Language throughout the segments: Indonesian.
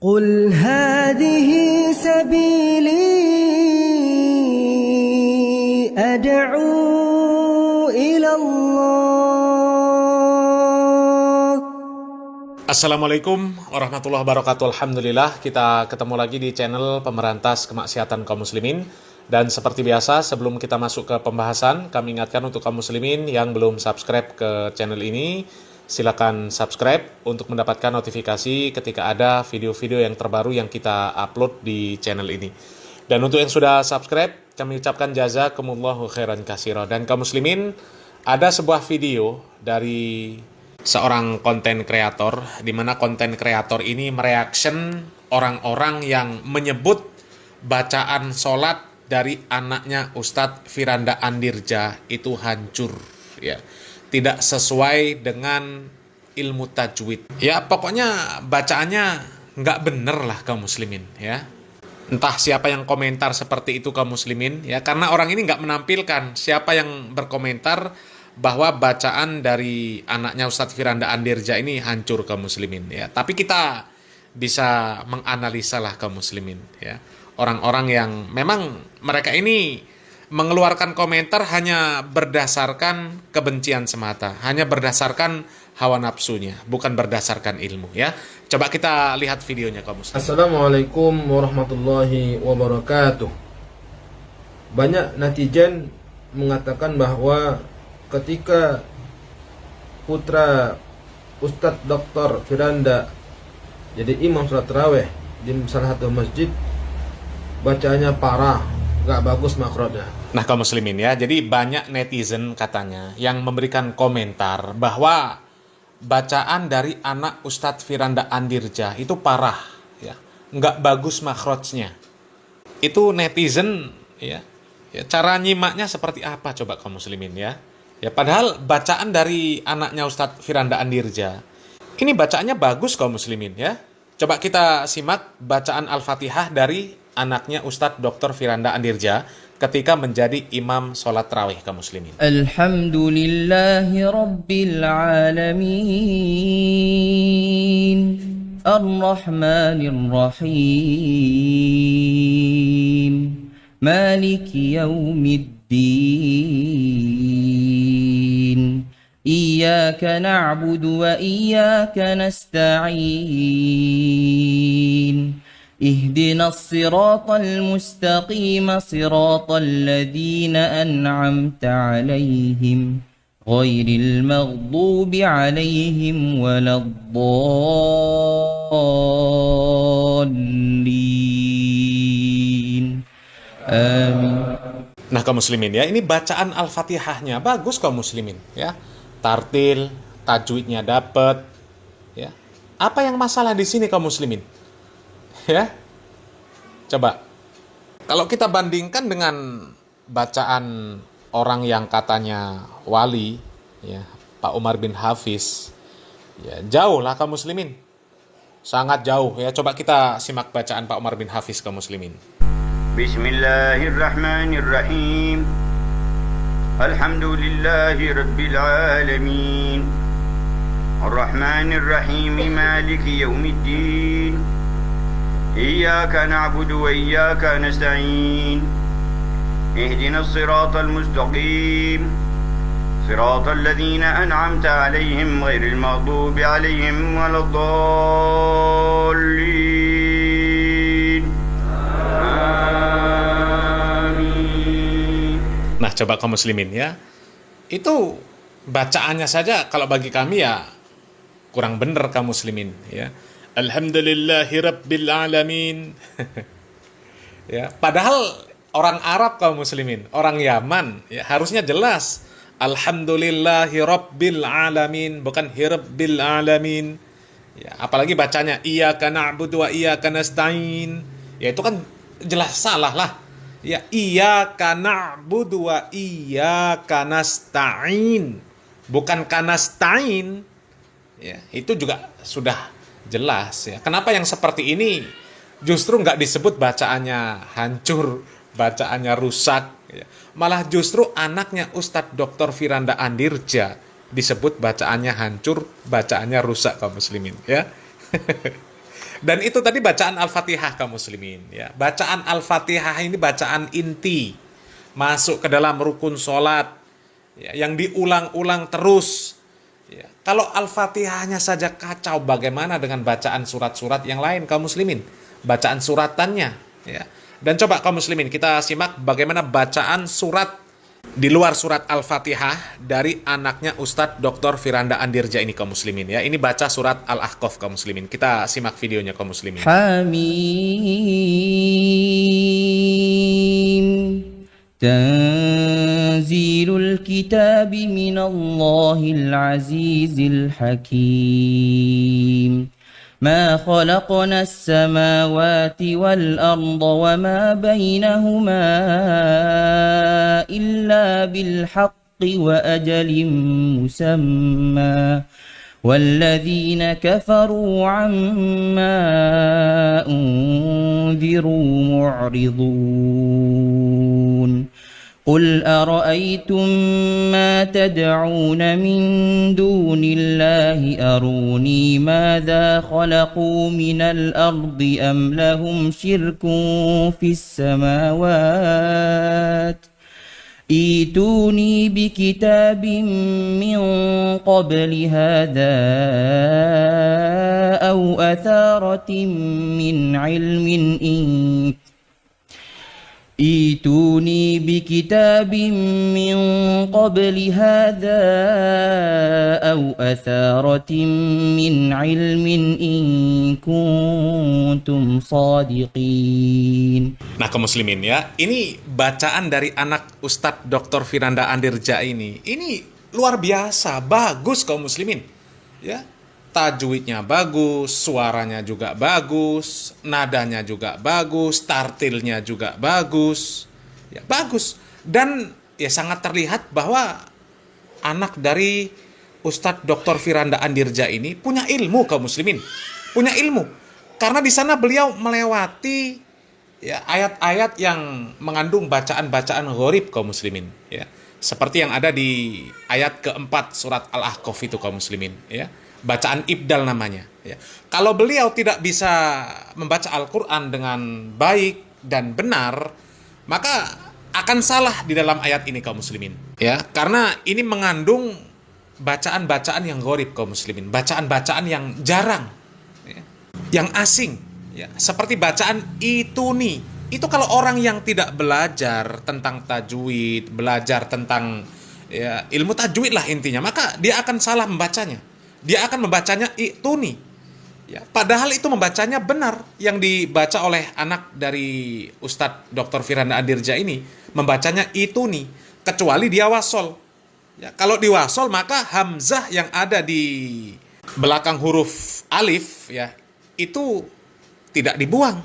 قل هذه سبيلي أدعو إلى الله. Assalamualaikum warahmatullahi wabarakatuh. Alhamdulillah, kita ketemu lagi di channel Pemberantas Kemaksiatan Kaum Muslimin. Dan seperti biasa, sebelum kita masuk ke pembahasan, kami ingatkan untuk kaum muslimin yang belum subscribe ke channel ini, silakan subscribe untuk mendapatkan notifikasi ketika ada video-video yang terbaru yang kita upload di channel ini. Dan untuk yang sudah subscribe, kami ucapkan jazakumullahu khairan katsira. Dan kaum muslimin, ada sebuah video dari seorang konten kreator, di mana konten kreator ini mereaction orang-orang yang menyebut bacaan sholat dari anaknya Ustadz Firanda Andirja itu hancur, ya, tidak sesuai dengan ilmu tajwid. Ya, pokoknya bacaannya nggak bener lah kaum muslimin, ya. Entah siapa yang komentar seperti itu kaum muslimin, ya, karena orang ini nggak menampilkan siapa yang berkomentar bahwa bacaan dari anaknya Ustadz Firanda Andirja ini hancur kaum muslimin, ya. Tapi kita bisa menganalisa lah kaum muslimin, ya. Orang-orang yang memang mereka ini mengeluarkan komentar hanya berdasarkan kebencian semata, hanya berdasarkan hawa nafsunya, bukan berdasarkan ilmu, ya. Coba kita lihat videonya kaum muslimin. Assalamualaikum warahmatullahi wabarakatuh. Banyak netizen mengatakan bahwa ketika putra Ustadz Dr. Firanda jadi imam sholat tarawih di salah satu masjid, bacaannya parah, gak bagus makhrajnya. Nah kaum muslimin, ya, jadi banyak netizen katanya yang memberikan komentar bahwa bacaan dari anak Ustadz Firanda Andirja itu parah, ya, nggak bagus makhrajnya. Itu netizen, ya, cara nyimaknya seperti apa coba kaum muslimin, ya. Ya, padahal bacaan dari anaknya Ustadz Firanda Andirja ini bacaannya bagus kaum muslimin, ya. Coba kita simak bacaan Al-Fatihah dari anaknya Ustadz Dr. Firanda Andirja ketika menjadi imam sholat tarawih kaum muslimin. Alhamdulillahi Rabbil Alamin, Ar-Rahmanir Rahim, Maliki Yawmiddin, Iyyaka na'budu wa iyyaka nasta'in, اهدنا الصراط المستقيم صراط الذين أنعمت عليهم غير المغضوب عليهم ولا الضالين آمين. Nah kaum muslimin, ya, ini bacaan Al-Fatihahnya bagus kaum muslimin, ya. Tartil, tajwidnya dapat, ya. Apa yang masalah di sini kaum muslimin? Ya, coba kalau kita bandingkan dengan bacaan orang yang katanya wali, ya, Pak Umar bin Hafiz, ya, jauh lah kaum muslimin, sangat jauh, ya. Coba kita simak bacaan Pak Umar bin Hafiz kaum muslimin. Bismillahirrahmanirrahim. Alhamdulillahi rabbil alamin, Ar-Rahmanir-Rahim, Maliki Yawmiddin, إياك نعبد وإياك نستعين اهدنا الصراط المستقيم صراط الذين أنعمت عليهم غير المغضوب عليهم ولا الضالين آمين. Nah coba kaum muslimin, ya, itu bacaannya saja kalau bagi kami ya kurang bener kaum muslimin, ya. Alhamdulillahi Rabbil Alamin. Ya, padahal orang Arab kaum muslimin, orang Yaman, ya, harusnya jelas Alhamdulillahi Rabbil Alamin, bukan Hirabbil Alamin. Ya, apalagi bacanya Iyyaka na'budu wa iyyaka nasta'in. Ya itu kan jelas salah lah. Ya, Iyyaka na'budu wa iyyaka nasta'in, bukan kanasta'in. Ya, itu juga sudah jelas, ya. Kenapa yang seperti ini justru nggak disebut bacaannya hancur, bacaannya rusak, ya. Malah justru anaknya Ustadz Dr. Firanda Andirja disebut bacaannya hancur, bacaannya rusak kaum muslimin, ya. Dan itu tadi bacaan Al-Fatihah kaum muslimin. Ya. Bacaan Al-Fatihah ini bacaan inti. Masuk ke dalam rukun sholat. Ya, yang diulang-ulang terus. Ya. Kalau Al-Fatihahnya saja kacau, bagaimana dengan bacaan surat-surat yang lain kaum muslimin? Bacaan suratannya. Ya. Dan coba kaum muslimin, kita simak bagaimana bacaan surat di luar surat Al-Fatihah dari anaknya Ustadz Dr. Firanda Andirja ini kaum muslimin ya. Ini baca surat Al-Ahqaf kaum muslimin. Kita simak videonya kaum muslimin. حميم تنزيل الكتاب من الله العزيز الحكيم ما خلقنا السماوات والأرض وما بينهما إلا بالحق وأجل مسمى والذين كفروا عما أنذروا معرضون قل أرأيتم ما تدعون من دون الله أروني ماذا خلقوا من الأرض أم لهم شرك في السماوات ائتوني بكتاب من قبل هذا أو أثارة من علم إن ائتوني بكتاب من قبل هذا أو أثارة من علم إن كنتم صادقين. Nah kaum muslimin ya, ini bacaan dari anak Ustadz Dr. Firanda Andirja ini luar biasa, bagus kaum muslimin. Ya, tajwidnya bagus, suaranya juga bagus, nadanya juga bagus, tartilnya juga bagus. Ya, bagus. Dan ya sangat terlihat bahwa anak dari Ustadz Dr. Firanda Andirja ini punya ilmu kaum muslimin. Punya ilmu. Karena di sana beliau melewati ya ayat-ayat yang mengandung bacaan-bacaan gharib kaum muslimin, ya. Seperti yang ada di ayat keempat surat Al-Ahqaf itu kaum muslimin, ya. Bacaan ibdal namanya. Ya. Kalau beliau tidak bisa membaca Al-Quran dengan baik dan benar, maka akan salah di dalam ayat ini kaum muslimin. Ya, karena ini mengandung bacaan-bacaan yang gharib kaum muslimin, bacaan-bacaan yang jarang, ya, yang asing. Ya. Seperti bacaan ituni. Itu kalau orang yang tidak belajar tentang tajwid, belajar tentang ya, ilmu tajwid lah intinya, maka dia akan salah membacanya. Dia akan membacanya ituni. Ya, padahal itu membacanya benar. Yang dibaca oleh anak dari Ustadz Dr. Firanda Andirja ini membacanya ituni, kecuali dia wasol. Ya, kalau di wasol maka hamzah yang ada di belakang huruf alif ya itu tidak dibuang.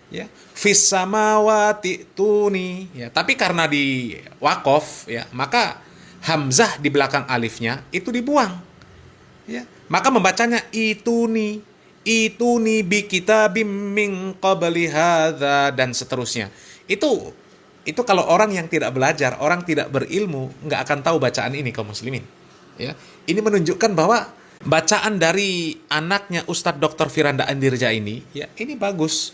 Ya, fis samawati tuni. Ya, tapi karena di waqaf ya maka hamzah di belakang alifnya itu dibuang. Ya, maka membacanya ituni bi kitabim min qabli hadza dan seterusnya. Itu kalau orang yang tidak belajar, orang tidak berilmu, nggak akan tahu bacaan ini kaum muslimin. Ya, ini menunjukkan bahwa bacaan dari anaknya Ustadz Dr. Firanda Andirja ini, ya ini bagus.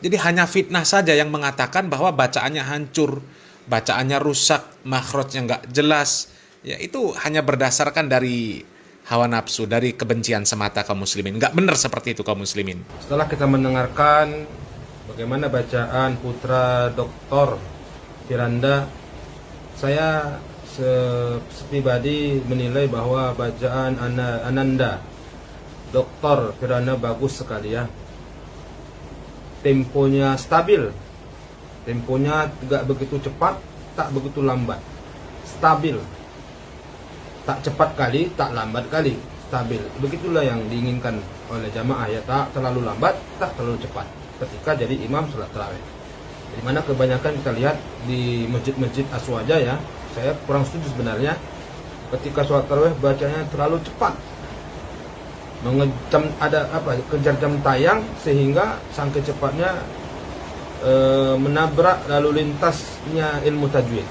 Jadi hanya fitnah saja yang mengatakan bahwa bacaannya hancur, bacaannya rusak, makhrajnya nggak jelas. Ya itu hanya berdasarkan dari hawa nafsu, dari kebencian semata kaum muslimin. Nggak benar seperti itu kaum muslimin. Setelah kita mendengarkan bagaimana bacaan putra Dr. Firanda, saya pribadi menilai bahwa bacaan Ananda Dr. Firanda bagus sekali ya. Temponya stabil. Temponya tidak begitu cepat, tak begitu lambat. Stabil. Tak cepat kali, tak lambat kali, stabil. Begitulah yang diinginkan oleh jamaah ya, tak terlalu lambat, tak terlalu cepat ketika jadi imam salat tarawih. Di mana kebanyakan kita lihat di masjid-masjid aswaja ya, saya kurang setuju sebenarnya ketika salat tarawih bacanya terlalu cepat. Mengecam ada apa? Kejar jam tayang sehingga saking cepatnya menabrak lalu lintasnya ilmu tajwid.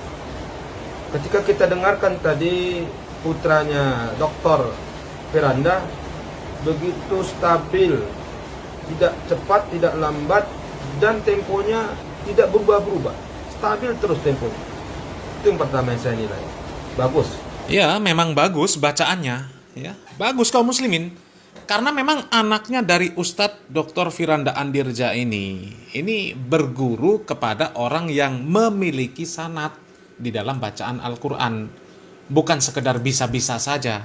Ketika kita dengarkan tadi putranya Dr. Firanda begitu stabil tidak cepat, tidak lambat, dan temponya tidak berubah-berubah, stabil terus temponya. Itu yang pertama yang saya nilai. Bagus. Ya, memang bagus bacaannya, ya. Bagus kaum muslimin. Karena memang anaknya dari Ustadz Dr. Firanda Andirja ini berguru kepada orang yang memiliki sanad di dalam bacaan Al-Quran. Bukan sekedar bisa-bisa saja.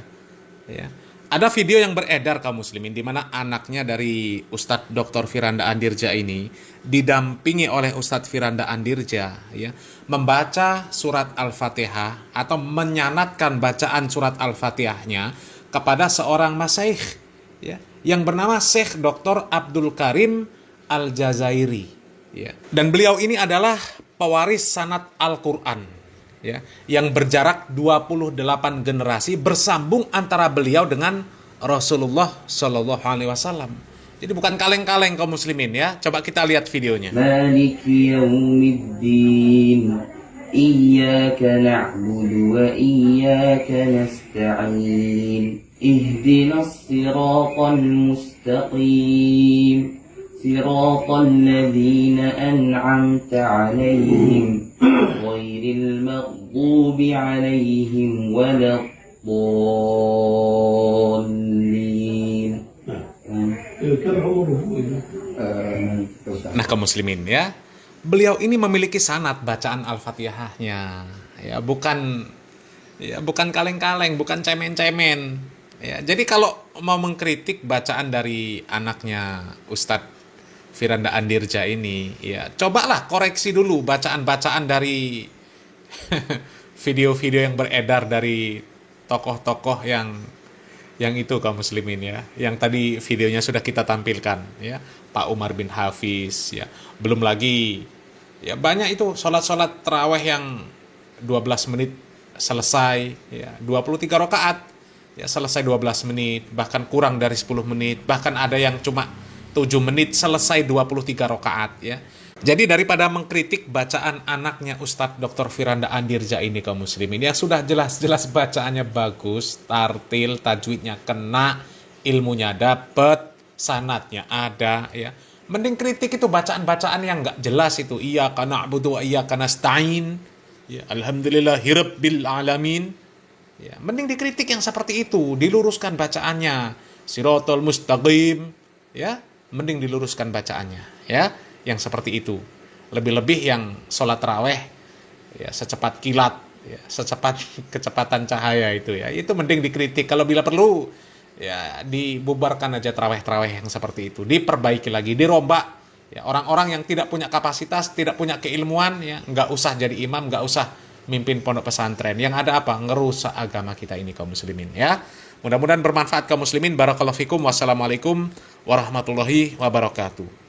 Ya. Ada video yang beredar kaum muslimin di mana anaknya dari Ustadz Dr. Firanda Andirja ini didampingi oleh Ustadz Firanda Andirja, ya, membaca surat Al-Fatihah atau menyanatkan bacaan surat Al-Fatihahnya kepada seorang masyaikh, ya, yang bernama Syekh Dr. Abdul Karim Al-Jazairi, ya. Dan beliau ini adalah pewaris sanad Al-Quran, ya, yang berjarak 28 generasi bersambung antara beliau dengan Rasulullah Shallallahu Alaihi Wasallam. Jadi bukan kaleng-kaleng kaum muslimin, ya. Coba kita lihat videonya. Maliki yaumiddin, iyyaka na'budu wa iyyaka nasta'in, ihdinas siratal mustaqim, siratal ladzina an'amta 'alaihim ghairil maghdubi 'alaihim waladdallin. Nah, kaum muslimin, ya, beliau ini memiliki sanad bacaan Al-Fatihahnya, ya, bukan kaleng-kaleng, bukan cemen-cemen, ya. Jadi kalau mau mengkritik bacaan dari anaknya Ustadz Firanda Andirja ini, ya, cobalah koreksi dulu bacaan-bacaan dari video-video yang beredar dari tokoh-tokoh yang itu kaum muslimin, ya, yang tadi videonya sudah kita tampilkan, ya, Pak Umar bin Hafiz, ya, belum lagi, ya, banyak itu sholat tarawih yang 12 menit selesai, ya, 23 rakaat, ya, selesai 12 menit, bahkan kurang dari 10 menit, bahkan ada yang cuma 7 menit selesai 23 rakaat, ya. Jadi daripada mengkritik bacaan anaknya Ustadz Dr. Firanda Andirja ini kaum muslimin, yang sudah jelas-jelas bacaannya bagus, tartil, tajwidnya kena, ilmunya dapet, sanadnya ada, ya. Mending kritik itu bacaan-bacaan yang nggak jelas itu. Iyyaka na'budu wa iyyaka nasta'in, ya, alhamdulillahirabbil alamin. Ya, mending dikritik yang seperti itu, diluruskan bacaannya. Siratal mustaqim, ya, mending diluruskan bacaannya, ya, yang seperti itu. Lebih-lebih yang sholat tarawih, ya, secepat kilat, ya, secepat kecepatan cahaya itu, ya, itu mending dikritik. Kalau bila perlu, ya, dibubarkan aja tarawih-tarawih yang seperti itu, diperbaiki lagi, dirombak, ya. Orang-orang yang tidak punya kapasitas, tidak punya keilmuan, ya, nggak usah jadi imam, nggak usah mimpin pondok pesantren. Yang ada apa? Ngerusak agama kita ini kaum muslimin, ya. Mudah-mudahan bermanfaat kaum muslimin. Barakallahu fikum. Wassalamualaikum warahmatullahi wabarakatuh.